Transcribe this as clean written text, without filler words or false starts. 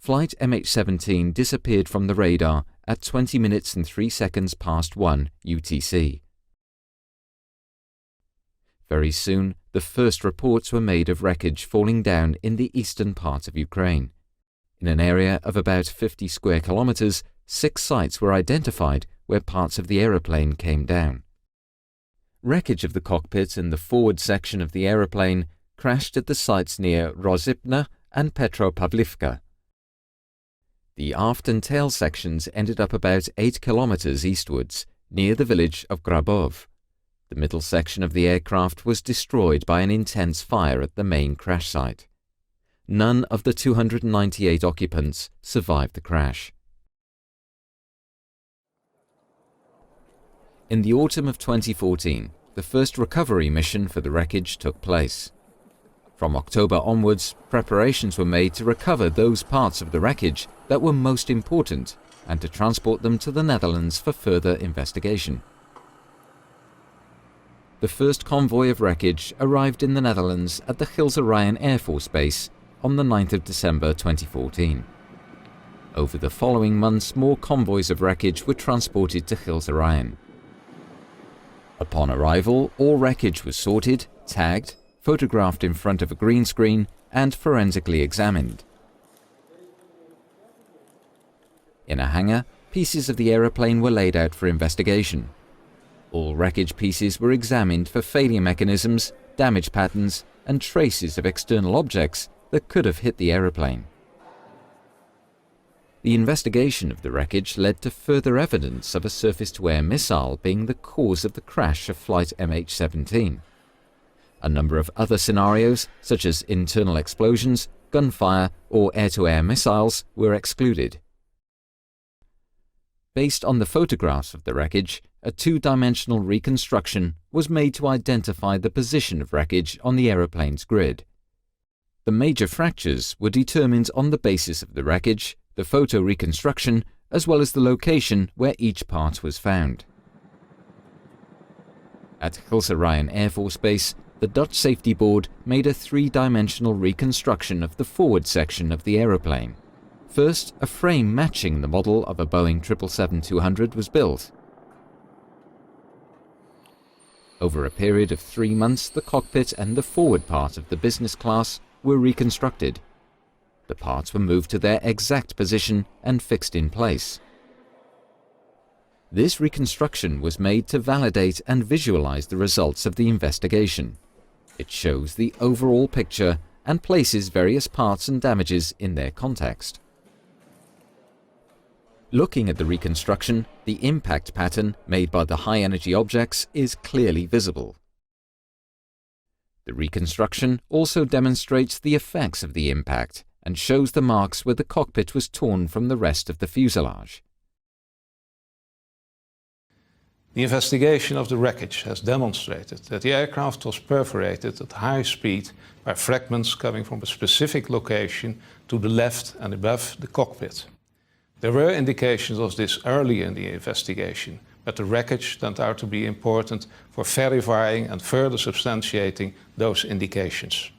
flight MH17 disappeared from the radar at 20 minutes and 3 seconds past 1 UTC. Very soon, the first reports were made of wreckage falling down in the eastern part of Ukraine. In an area of about 50 square kilometers, 6 sites were identified where parts of the aeroplane came down. Wreckage of the cockpit and the forward section of the aeroplane crashed at the sites near Rozhipna and Petropavlivka. The aft and tail sections ended up about 8 kilometers eastwards, near the village of Grabov. The middle section of the aircraft was destroyed by an intense fire at the main crash site. None of the 298 occupants survived the crash. In the autumn of 2014, the first recovery mission for the wreckage took place. From October onwards, preparations were made to recover those parts of the wreckage that were most important and to transport them to the Netherlands for further investigation. The first convoy of wreckage arrived in the Netherlands at the Gilse Ryan Air Force Base on the 9th of December 2014. Over the following months, more convoys of wreckage were transported to Gilse Ryan. Upon arrival, all wreckage was sorted, tagged, photographed in front of a green screen, and forensically examined. In a hangar, pieces of the aeroplane were laid out for investigation. All wreckage pieces were examined for failure mechanisms, damage patterns, and traces of external objects that could have hit the aeroplane. The investigation of the wreckage led to further evidence of a surface-to-air missile being the cause of the crash of flight MH17. A number of other scenarios, such as internal explosions, gunfire, or air-to-air missiles, were excluded. Based on the photographs of the wreckage, a two-dimensional reconstruction was made to identify the position of wreckage on the aeroplane's grid. The major fractures were determined on the basis of the wreckage, the photo reconstruction, as well as the location where each part was found. At Gilse Ryan Air Force Base, the Dutch Safety Board made a three-dimensional reconstruction of the forward section of the aeroplane. First, a frame matching the model of a Boeing 777-200 was built. Over a period of 3 months, the cockpit and the forward part of the business class were reconstructed. The parts were moved to their exact position and fixed in place. This reconstruction was made to validate and visualize the results of the investigation. It shows the overall picture and places various parts and damages in their context. Looking at the reconstruction, the impact pattern made by the high-energy objects is clearly visible. The reconstruction also demonstrates the effects of the impact and shows the marks where the cockpit was torn from the rest of the fuselage. The investigation of the wreckage has demonstrated that the aircraft was perforated at high speed by fragments coming from a specific location to the left and above the cockpit. There were indications of this early in the investigation, but the wreckage turned out to be important for verifying and further substantiating those indications.